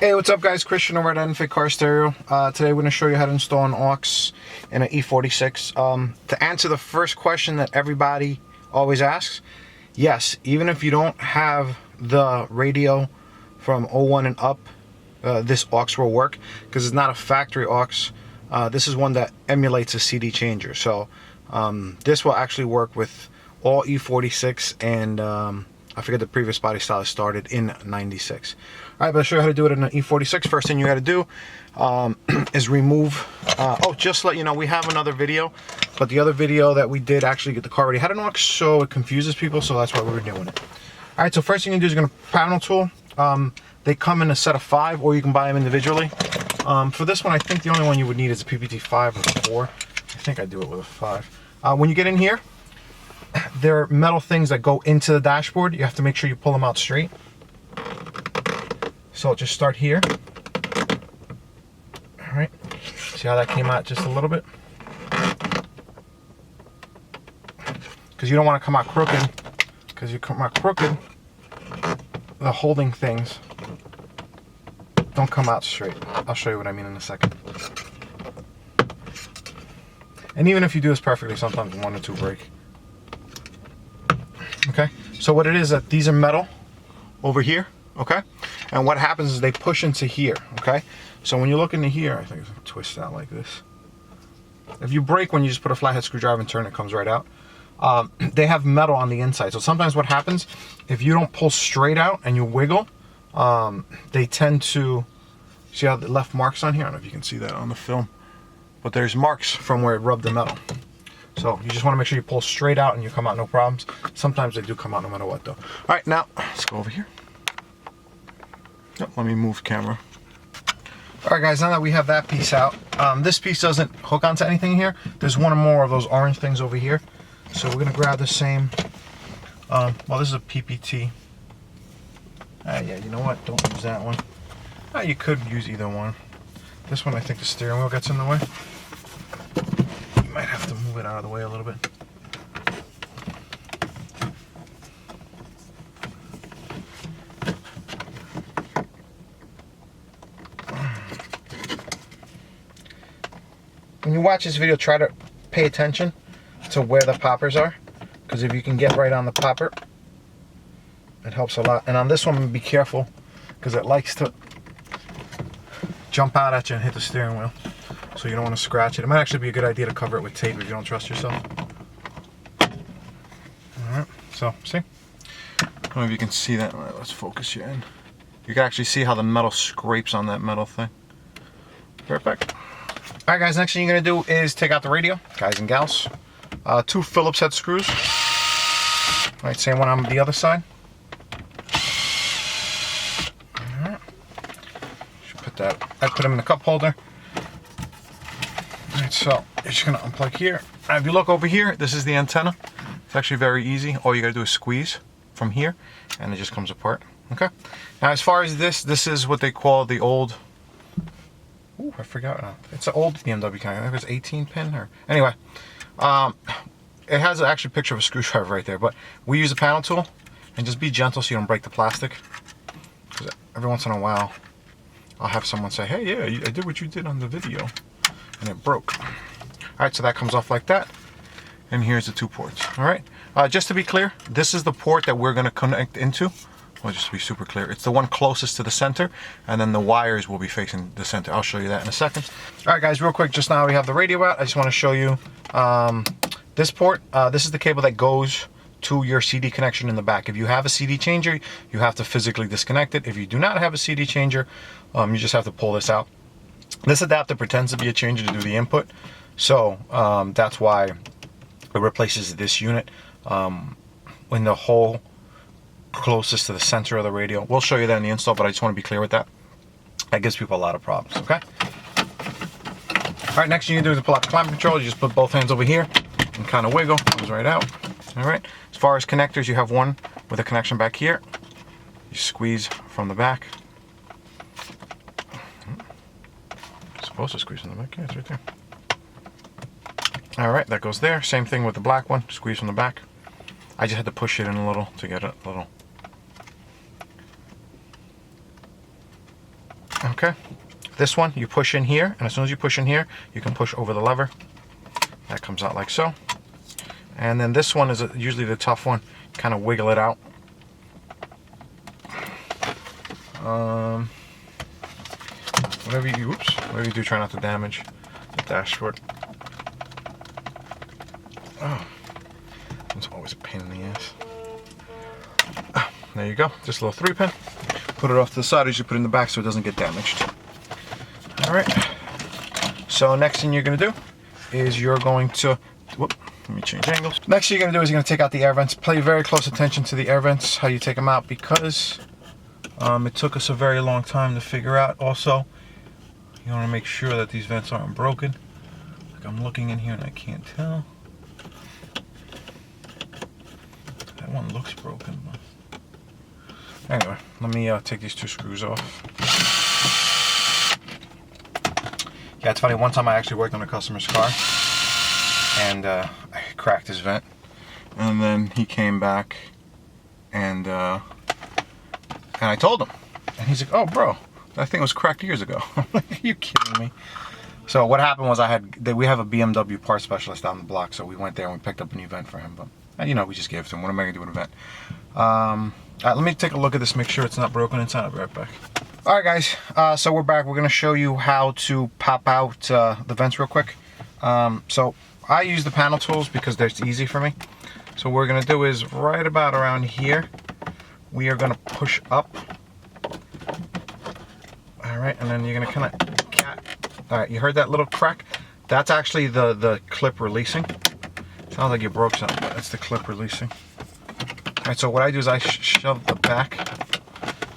Hey, what's up guys? Christian over at Enfig Car Stereo. Today we're going to show you how to install an aux in an E46. To answer the first question that everybody always asks, yes, even if you don't have the radio from 01 and up, this aux will work because it's not a factory aux. This is one that emulates a CD changer. So this will actually work with all E46 and I forget the previous body style started in 96. Alright, but I'll show you how to do it in an E46. First thing you got to do is remove, oh, just to let you know, we have another video, but the other video that we did actually get the car ready had an aux, so it confuses people, so that's why we were doing it. Alright, so first thing you do is you're going to panel tool. They come in a set of 5, or you can buy them individually. For this one, I think the only one you would need is a PPT 5 or 4. I think I do it with a 5. When you get in here, there are metal things that go into the dashboard. You have to make sure you pull them out straight. So just start here. All right. See how that came out just a little bit? Because you don't want to come out crooked. Because you come out crooked, the holding things don't come out straight. I'll show you what I mean in a second. And even if you do this perfectly, sometimes 1 or 2 break. Okay, so what it is that these are metal over here, okay? And what happens is they push into here, okay? So when you look into here, I think it's twist out like this. If you break when you just put a flathead screwdriver and turn, it comes right out. They have metal on the inside. So sometimes what happens, if you don't pull straight out and you wiggle, they tend to, see how the left marks on here? I don't know if you can see that on the film, but there's marks from where it rubbed the metal. So you just want to make sure you pull straight out and you come out no problems. Sometimes they do come out no matter what though. All right, now let's go over here. Oh, let me move camera. All right guys, now that we have that piece out, this piece doesn't hook onto anything here. There's one or more of those orange things over here. So we're gonna grab the same, well, this is a PPT. Yeah, you know what, don't use that one. You could use either one. This one, I think the steering wheel gets in the way. You might have to move it out of the way a little bit. When you watch this video, try to pay attention to where the poppers are, because if you can get right on the popper, it helps a lot. And on this one, be careful, because it likes to jump out at you and hit the steering wheel. So you don't want to scratch it. It might actually be a good idea to cover it with tape if you don't trust yourself. Alright, so see? I don't know if you can see that. All right, let's focus you in. You can actually see how the metal scrapes on that metal thing. Perfect. Alright guys, next thing you're going to do is take out the radio, guys and gals. 2 Phillips head screws. Alright, same one on the other side. Alright. Should put that, I put them in the cup holder. Alright, so you're just going to unplug here. Now, if you look over here, this is the antenna. It's actually very easy. All you got to do is squeeze from here and it just comes apart. Okay. Now as far as this is what they call the old, ooh, I forgot. It's an old BMW kind. I think it was 18 pin or anyway. It has actually a picture of a screwdriver right there, but we use a panel tool and just be gentle so you don't break the plastic. Because every once in a while, I'll have someone say, "Hey, yeah, I did what you did on the video," and it broke. All right, so that comes off like that, and here's the 2 ports. All right, just to be clear, this is the port that we're going to connect into. Well, just to be super clear, it's the one closest to the center, and then the wires will be facing the center. I'll show you that in a second. All right, guys, real quick, just now we have the radio out. I just want to show you this port. This is the cable that goes to your CD connection in the back. If you have a CD changer, you have to physically disconnect it. If you do not have a CD changer, you just have to pull this out. This adapter pretends to be a changer to do the input, so that's why it replaces this unit when the hole closest to the center of the radio. We'll show you that in the install, but I just want to be clear with that. That gives people a lot of problems, okay? All right, next thing you do is pull out the climate control. You just put both hands over here and kind of wiggle, comes right out. All right, as far as connectors, you have one with a connection back here. You squeeze from the back. It's supposed to squeeze from the back, yeah, it's right there. All right, that goes there. Same thing with the black one, squeeze from the back. I just had to push it in a little to get it a little Okay. This one, you push in here, and as soon as you push in here, you can push over the lever. That comes out like so. And then this one is usually the tough one. Kind of wiggle it out. Whatever you do, try not to damage the dashboard. Oh, it's always a pain in the ass. Oh, there you go, just a little 3-pin. Put it off to the side as you put it in the back so it doesn't get damaged. All right. So next thing you're gonna do is you're going to, let me change angles. Next thing you're gonna do is you're gonna take out the air vents. Pay very close attention to the air vents, how you take them out, because it took us a very long time to figure out. Also, you want to make sure that these vents aren't broken. Like I'm looking in here and I can't tell. That one looks broken. But anyway, let me take these 2 screws off. Yeah, it's funny. One time I actually worked on a customer's car and I cracked his vent. And then he came back and I told him. And he's like, oh, bro, that thing was cracked years ago. I'm like, are you kidding me? So what happened was we have a BMW part specialist down the block, so we went there and we picked up a new vent for him. But, you know, we just gave it to him. What am I going to do with a vent? All right, let me take a look at this, make sure it's not broken inside. I'll be right back. All right, guys, so we're back. We're going to show you how to pop out the vents real quick. So I use the panel tools because they're easy for me. So what we're going to do is right about around here, we are going to push up. All right, and then you're gonna kind of cat. All right, you heard that little crack? That's actually the clip releasing. Sounds like you broke something, but that's the clip releasing. All right, so what I do is I shove the back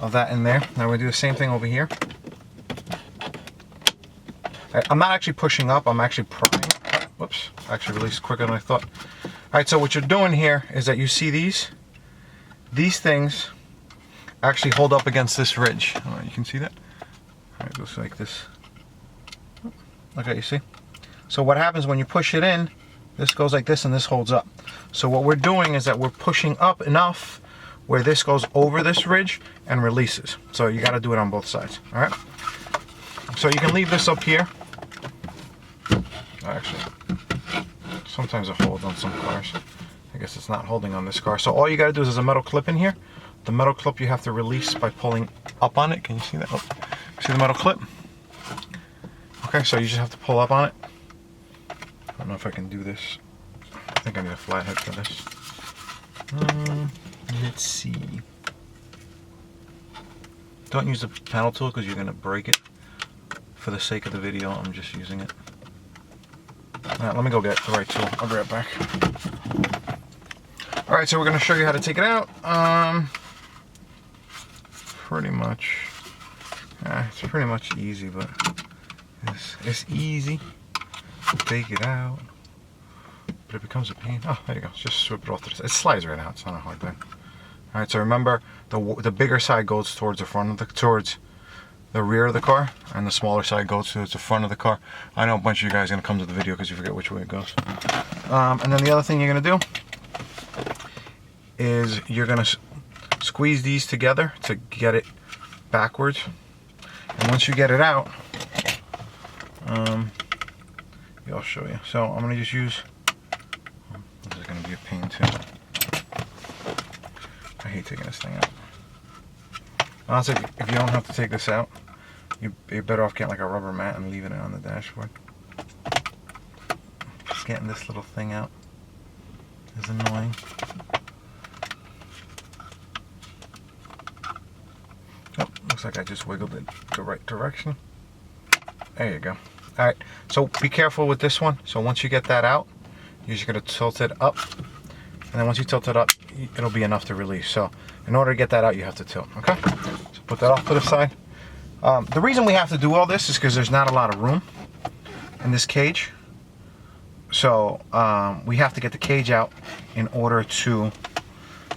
of that in there. Now we're gonna do the same thing over here. All right, I'm not actually pushing up, I'm actually prying. Whoops, actually released quicker than I thought. All right, so what you're doing here is that you see these things actually hold up against this ridge. All right, you can see that? It goes like this. Okay, you see? So what happens when you push it in, this goes like this and this holds up. So what we're doing is that we're pushing up enough where this goes over this ridge and releases. So you got to do it on both sides. All right? So you can leave this up here. Actually, sometimes it holds on some cars. I guess it's not holding on this car. So all you got to do is there's a metal clip in here. The metal clip you have to release by pulling up on it. Can you see that? Oh. See the metal clip? Okay, so you just have to pull up on it. I don't know if I can do this. I think I need a flathead for this. Let's see. Don't use the panel tool because you're going to break it. For the sake of the video, I'm just using it. Alright, let me go get the right tool. I'll be right back. Alright, so we're going to show you how to take it out. Pretty much. It's pretty much easy, but it's easy to take it out, but it becomes a pain. Oh, there you go. Just sweep it off to the side. It slides right out. It's not a hard thing. All right. So remember, the bigger side goes towards the front of towards the rear of the car, and the smaller side goes towards the front of the car. I know a bunch of you guys are gonna come to the video because you forget which way it goes. And then the other thing you're gonna do is you're gonna squeeze these together to get it backwards. And once you get it out, I'll show you. So I'm gonna just use. This is gonna be a pain too. I hate taking this thing out. Honestly, if you don't have to take this out, you're better off getting like a rubber mat and leaving it on the dashboard. Just getting this little thing out is annoying. Oh, looks like I just wiggled it the right direction. There you go. Alright, so be careful with this one. So once you get that out, you're just going to tilt it up. And then once you tilt it up, it'll be enough to release. So in order to get that out, you have to tilt. Okay? So put that off to the side. The reason we have to do all this is because there's not a lot of room in this cage. So we have to get the cage out in order to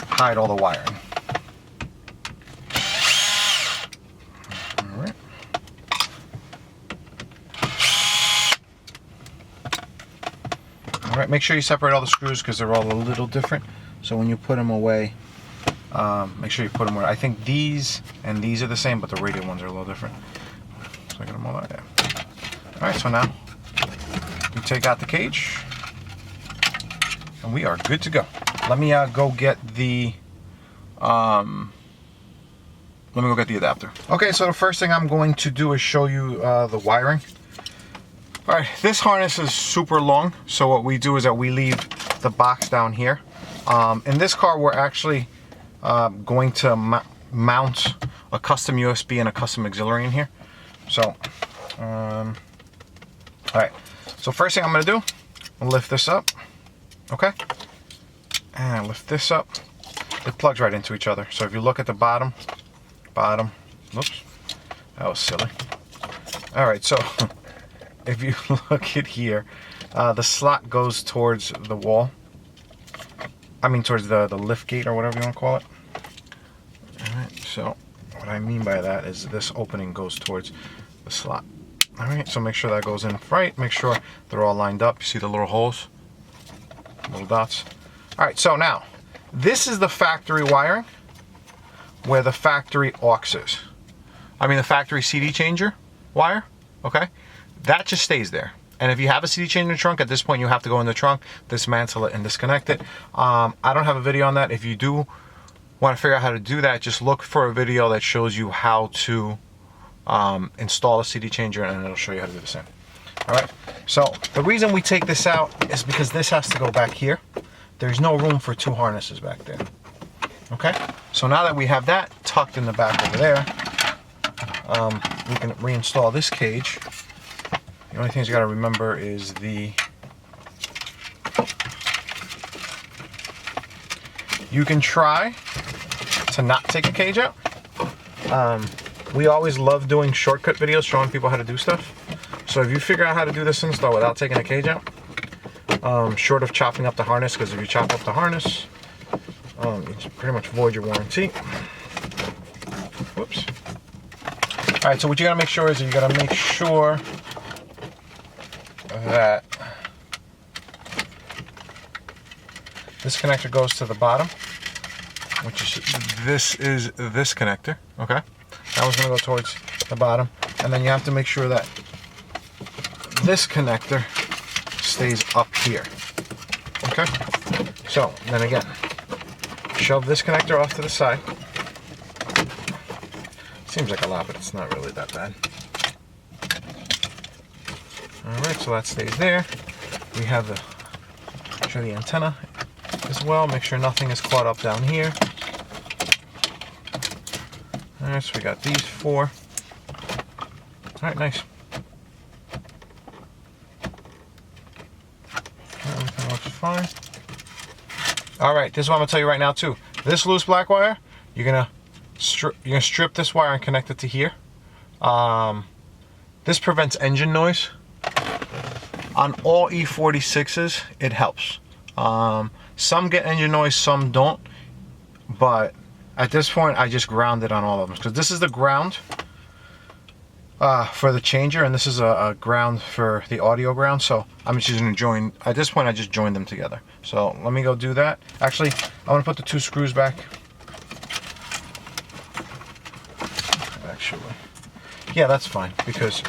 hide all the wiring. Alright, make sure you separate all the screws because they're all a little different. So when you put them away, make sure you put them where. I think these and these are the same, but the radial ones are a little different. So I get them all out there. All right, so now we take out the cage, and we are good to go. Let me go get the adapter. Okay, so the first thing I'm going to do is show you the wiring. All right, this harness is super long, so what we do is that we leave the box down here. In this car, we're actually going to mount a custom USB and a custom auxiliary in here. So, all right. So first thing I'm gonna do, I'll lift this up, okay? And lift this up. It plugs right into each other. So if you look at the bottom, whoops, that was silly. All right, so if you look at here, the slot goes towards the wall. I mean towards the lift gate or whatever you want to call it. All right, so what I mean by that is this opening goes towards the slot. All right, so make sure that goes in right. Make sure they're all lined up. You see the little holes, little dots. All right, so now this is the factory wiring where the factory aux is. I mean the factory CD changer wire, okay? That just stays there. And if you have a CD changer in the trunk, at this point you have to go in the trunk, dismantle it, and disconnect it. I don't have a video on that. If you do want to figure out how to do that, just look for a video that shows you how to install a CD changer, and it'll show you how to do the same. All right, so the reason we take this out is because this has to go back here. There's no room for two harnesses back there. Okay, so now that we have that tucked in the back over there, we can reinstall this cage. The only things you got to remember is you can try to not take a cage out. We always love doing shortcut videos showing people how to do stuff. So if you figure out how to do this install without taking a cage out, short of chopping up the harness, because if you chop up the harness, you pretty much void your warranty. Whoops. All right, so what you gotta make sure is you gotta make sure that this connector goes to the bottom, which is this connector, okay? That one's gonna go towards the bottom, and then you have to make sure that this connector stays up here, okay? So then again, shove this connector off to the side. Seems like a lot, but it's not really that bad. All right, so that stays there. We have the antenna as well. Make sure nothing is caught up down here. All right, so we got these four. All right, nice. Everything looks fine. All right, this is what I'm gonna tell you right now too. This loose black wire, you're gonna strip this wire and connect it to here. This prevents engine noise. On all E46s, it helps. Some get engine noise, some don't. But at this point, I just ground it on all of them, because this is the ground for the changer, and this is a ground for the audio ground. So I'm just going to join. At this point, I just joined them together. So let me go do that. Actually, I want to put the two screws back. Actually, yeah, that's fine, because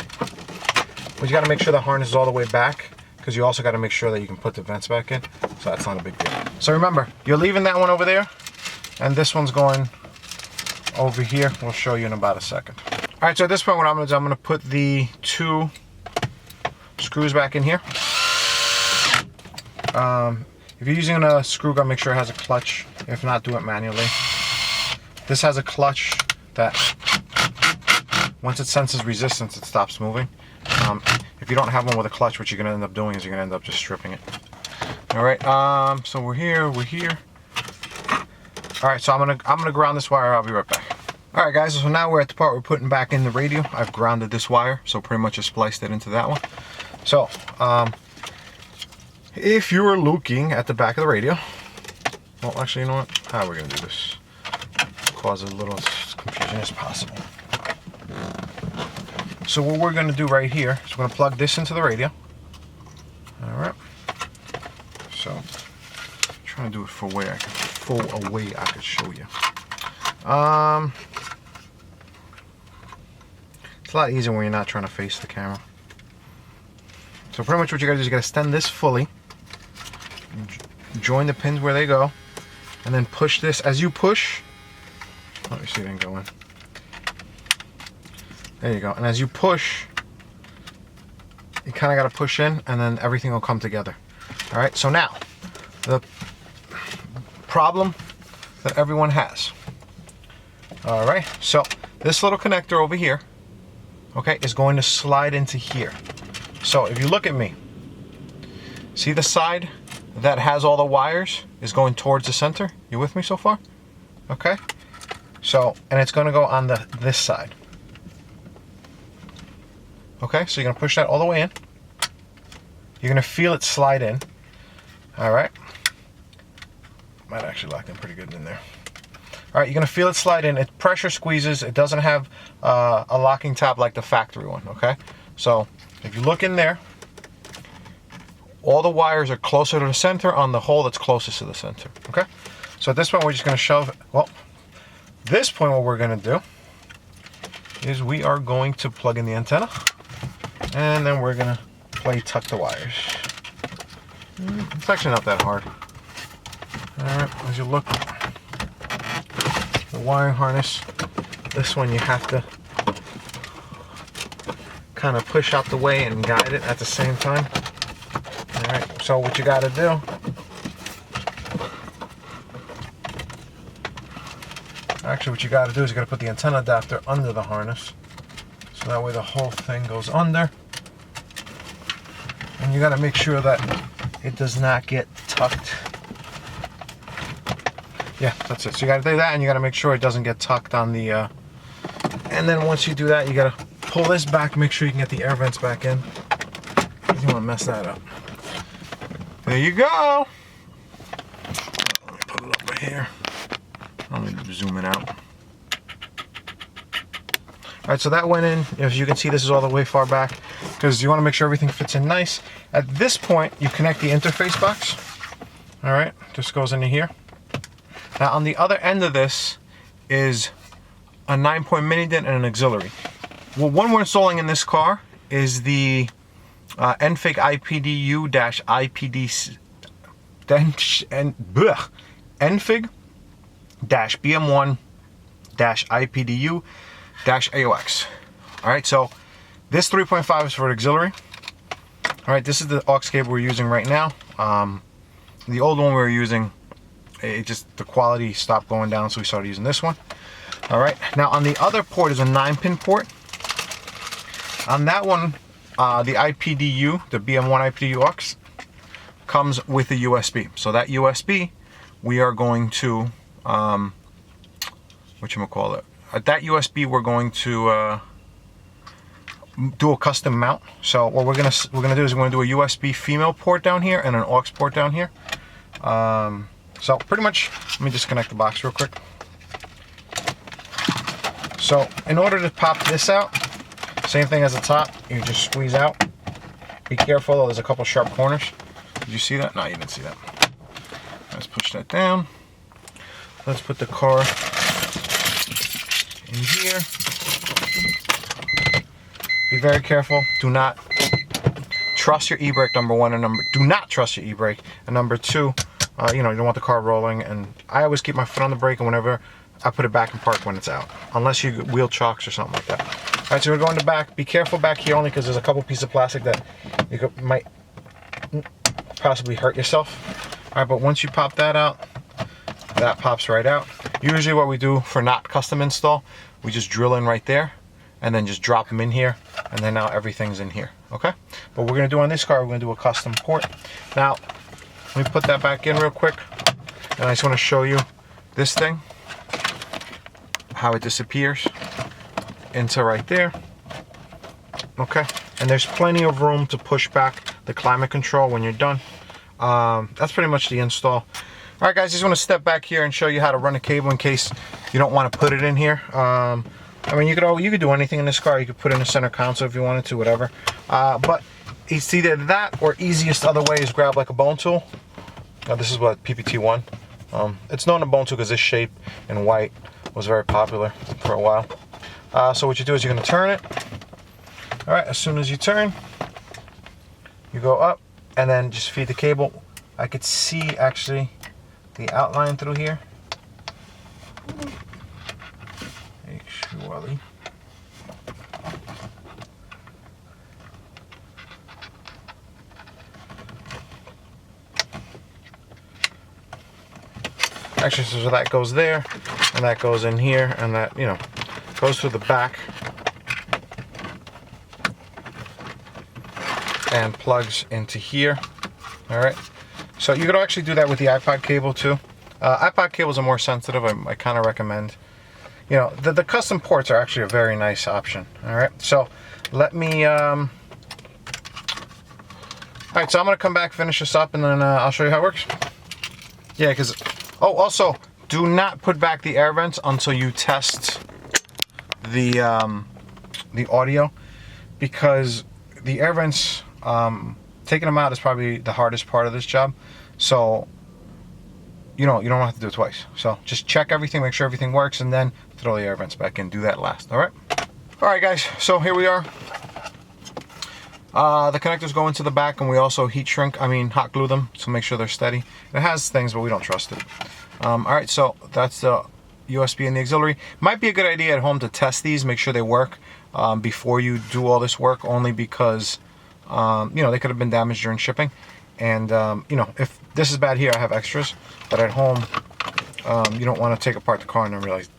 you got to make sure the harness is all the way back, because you also got to make sure that you can put the vents back in. So that's not a big deal. So remember, you're leaving that one over there, and this one's going over here. We'll show you in about a second. All right, so at this point, what I'm going to do, I'm going to put the two screws back in here. If you're using a screw gun, make sure it has a clutch. If not, do it manually. This has a clutch that once it senses resistance, it stops moving. If you don't have one with a clutch, what you're going to end up doing is you're going to end up just stripping it. All right, so we're here. All right, so I'm gonna ground this wire. I'll be right back. All right, guys, so now we're at the part we're putting back in the radio. I've grounded this wire, so pretty much just spliced it into that one. So, if you were looking at the back of the radio, well, actually, you know what? How are we gonna do this? Cause as little confusion as possible. So what we're gonna do right here is we're gonna plug this into the radio. All right. So, I'm trying to do it for where I can full away I could show you. It's a lot easier when you're not trying to face the camera. So pretty much what you gotta do is you gotta extend this fully, join the pins where they go, and then push this. As you push, let me see, it didn't go in. There you go. And as you push, you kind of got to push in, and then everything will come together. All right. So now, the problem that everyone has. All right. So this little connector over here, okay, is going to slide into here. So if you look at me, see the side that has all the wires is going towards the center. You with me so far? Okay. So, and it's going to go on this side. Okay, so you're going to push that all the way in. You're going to feel it slide in. All right. Might actually lock in pretty good in there. All right, you're going to feel it slide in. It pressure squeezes. It doesn't have a locking tab like the factory one, okay? So if you look in there, all the wires are closer to the center on the hole that's closest to the center, okay? So at this point, we're just going to shove, well, this point what we're going to do is we are going to plug in the antenna. And then we're gonna play tuck the wires. It's actually not that hard. Alright, as you look, the wiring harness, this one you have to kind of push out the way and guide it at the same time. Alright, so what you gotta do, actually what you gotta do is you gotta put the antenna adapter under the harness. So that way the whole thing goes under. And you got to make sure that it does not get tucked. Yeah, that's it. So you got to do that, and you got to make sure it doesn't get tucked on the... And then once you do that, you got to pull this back, make sure you can get the air vents back in. You don't want to mess that up. There you go. Let me put it over here. I'll need to zoom it out. All right, so that went in. As you can see, this is all the way far back because you want to make sure everything fits in nice. At this point, you connect the interface box. All right, this goes into here. Now, on the other end of this is a 9-point mini DIN and an auxiliary. Well, one we're installing in this car is the Enfig IPDU-IPDU Enfig BM1-IPDU-AUX. All right, so this 3.5 is for auxiliary. All right, this is the aux cable we're using right now. The old one we were using, the quality stopped going down, so we started using this one. All right, now on the other port is a 9-pin port. On that one, the IPDU, the BM1-IPDU-AUX, comes with a USB. So that USB, we are going to, whatchamacallit, at that USB, we're going to do a custom mount. So what we're gonna do is we're gonna do a USB female port down here and an aux port down here. So pretty much, let me disconnect the box real quick. So in order to pop this out, same thing as the top, you just squeeze out. Be careful, there's a couple sharp corners. Did you see that? No, you didn't see that. Let's push that down. Let's put the car in here. Be very careful. Do not trust your e-brake, number one, and do not trust your e-brake. And number two, you don't want the car rolling. And I always keep my foot on the brake, and whenever I put it back in park when it's out, unless you wheel chocks or something like that. All right, so we're going to back. Be careful back here only because there's a couple pieces of plastic that you might possibly hurt yourself. All right, but once you pop that out, that pops right out. Usually what we do for not custom install, we just drill in right there and then just drop them in here, and then now everything's in here, okay? But we're gonna do on this car, we're gonna do a custom port. Now, let me put that back in real quick, and I just wanna show you this thing, how it disappears into right there, okay? And there's plenty of room to push back the climate control when you're done. That's pretty much the install. All right, guys, just want to step back here and show you how to run a cable in case you don't want to put it in here. I mean, you could do anything in this car. You could put it in a center console if you wanted to, whatever. But it's either that or easiest other way is grab like a bone tool. This is what PPT1. It's known a bone tool because this shape in white was very popular for a while. So what you do is you're going to turn it. All right, as soon as you turn, you go up and then just feed the cable. I could see actually the outline through here. Actually. So that goes there, and that goes in here, and that, you know, goes through the back and plugs into here. All right, so you could actually do that with the iPod cable too. iPod cables are more sensitive. I kind of recommend, you know, the custom ports are actually a very nice option. All right, so let me all right, so I'm gonna come back, finish this up, and then I'll show you how it works. Yeah, because oh, also, do not put back the air vents until you test the audio, because the air vents, taking them out is probably the hardest part of this job. So, you don't have to do it twice. So just check everything, make sure everything works, and then throw the air vents back in. Do that last. All right. All right, guys. So here we are. The connectors go into the back, and we also hot glue them to make sure they're steady. It has things, but we don't trust it. All right, so that's the USB and the auxiliary. Might be a good idea at home to test these, make sure they work before you do all this work, only because they could have been damaged during shipping. And if this is bad here, I have extras, but at home, you don't want to take apart the car and then realize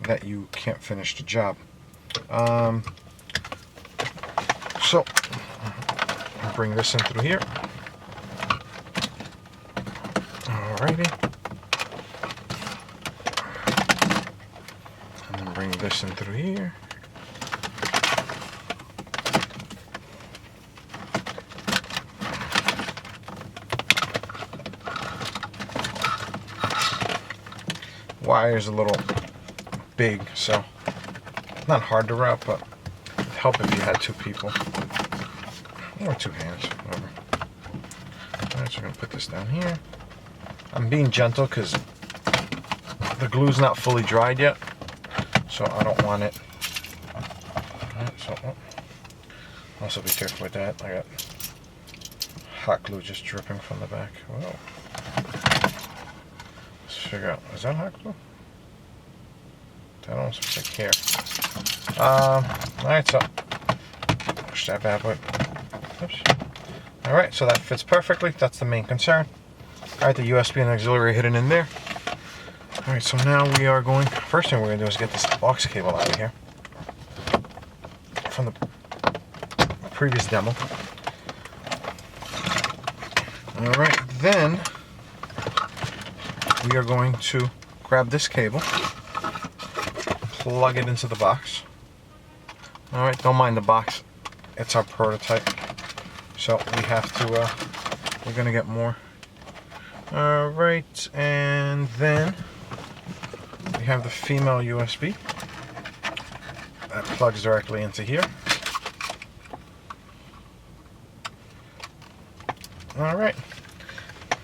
that you can't finish the job. So I'll bring this in through here. Alrighty. And then bring this in through here. Wire's a little big, so not hard to wrap, but it'd help if you had two people. Or two hands, whatever. Alright, so we're going to put this down here. I'm being gentle because the glue's not fully dried yet, so I don't want it. Alright, so also be careful with that. I got hot glue just dripping from the back. Whoa. Let's figure out, is that hot glue? That almost looks like hair. Alright, so push that bad boy. Oops. Alright, so that fits perfectly. That's the main concern. Alright, the USB and auxiliary hidden in there. Alright, so now we are going, first thing we're going to do is get this aux cable out of here from the previous demo. Alright, then we are going to grab this cable, plug it into the box. Alright, don't mind the box, it's our prototype, so we have to, we're going to get more. Alright, and then we have the female USB that plugs directly into here. Alright,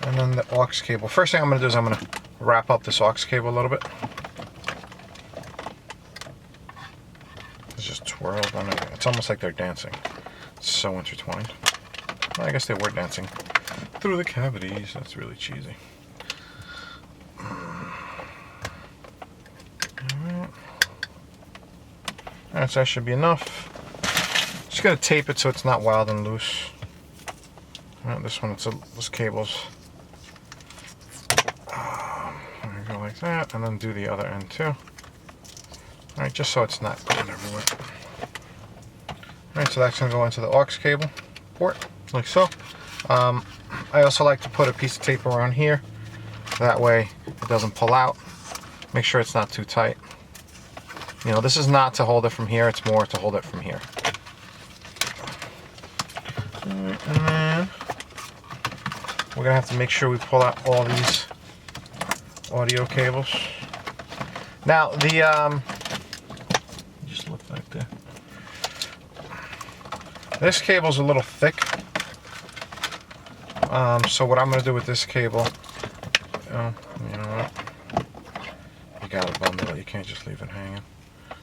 and then the aux cable. First thing I'm going to do is I'm going to wrap up this aux cable a little bit. It's just twirled on it. It's almost like they're dancing. It's so intertwined. Well, I guess they were dancing through the cavities. That's really cheesy. Alright, so that should be enough. Just gonna tape it so it's not wild and loose. Alright, this one, this cable's. There we go, like that, and then do the other end too. Alright, just so it's not going everywhere. Alright, so that's gonna go into the aux cable port, like so. I also like to put a piece of tape around here. That way it doesn't pull out. Make sure it's not too tight. You know, this is not to hold it from here, it's more to hold it from here. And then we're gonna have to make sure we pull out all these audio cables. Now the just look like that. This cable's a little thick. So what I'm gonna do with this cable, you know what? You gotta bundle it, you can't just leave it hanging.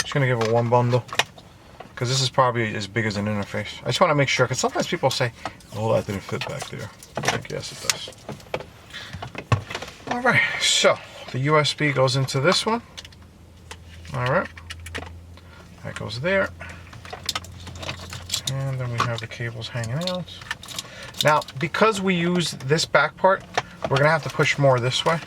Just gonna give it one bundle because this is probably as big as an interface. I just want to make sure, because sometimes people say, oh, that didn't fit back there. I think, yes, it does. All right, so the USB goes into this one. All right, that goes there. And then we have the cables hanging out. Now, because we use this back part, we're gonna have to push more this way.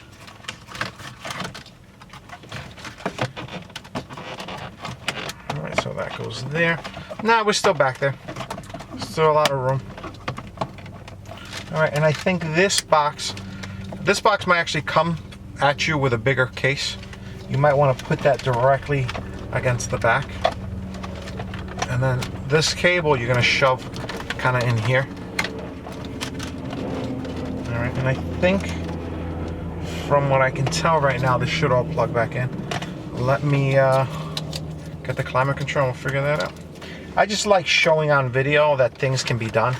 All right, so that goes there. Nah, we're still back there. Still a lot of room. All right, and I think this box might actually come at you with a bigger case. You might want to put that directly against the back. And then this cable you're gonna shove kind of in here. All right, and I think from what I can tell right now, this should all plug back in. Let me get the climate control and we'll figure that out. I just like showing on video that things can be done.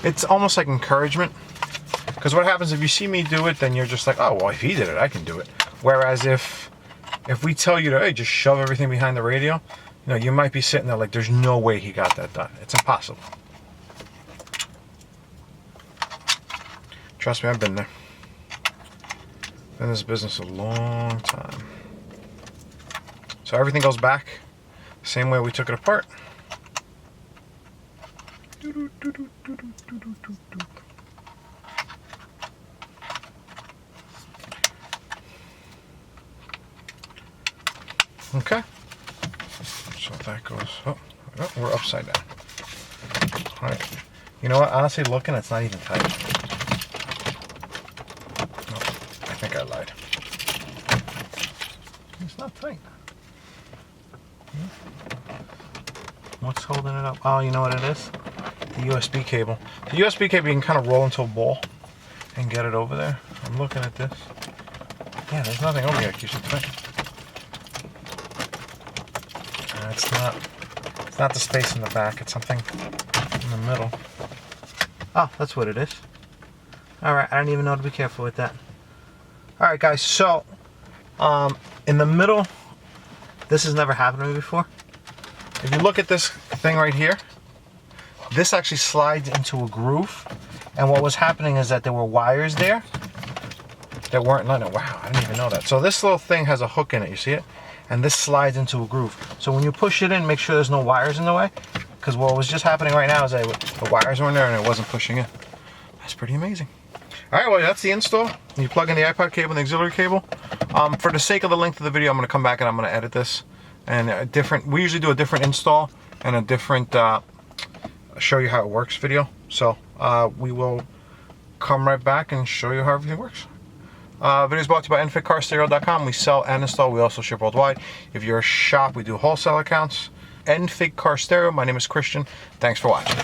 It's almost like encouragement. Because what happens if you see me do it, then you're just like, oh, well, if he did it, I can do it. Whereas if we tell you to, hey, just shove everything behind the radio, you know, you might be sitting there like, there's no way he got that done. It's impossible. Trust me, I've been there. Been in this business a long time. So everything goes back the same way we took it apart. Okay. So that goes, oh, we're upside down. All right. You know what? Honestly, looking, it's not even tight. No, I think I lied. It's not tight. What's holding it up? Oh, you know what it is? The USB cable. The USB cable you can kind of roll into a ball and get it over there. I'm looking at this. Yeah, there's nothing over here that keeps it tight. It's not the space in the back, it's something in the middle. Oh, that's what it is. Alright, I don't even know to be careful with that. Alright guys, so in the middle, this has never happened to me before. If you look at this thing right here, this actually slides into a groove, and what was happening is that there were wires there that weren't letting it. Wow, I didn't even know that. So this little thing has a hook in it, you see it? And this slides into a groove. So when you push it in, make sure there's no wires in the way, because what was just happening right now is that the wires weren't there and it wasn't pushing in. That's pretty amazing. All right, well, that's the install. You plug in the iPod cable and the auxiliary cable. For the sake of the length of the video, I'm gonna come back and I'm gonna edit this. And we usually do a different install and a different show you how it works video. So we will come right back and show you how everything works. Videos brought to you by EnfigCarStereo.com. We sell and install. We also ship worldwide. If you're a shop, we do wholesale accounts. Enfig Car Stereo. My name is Christian. Thanks for watching.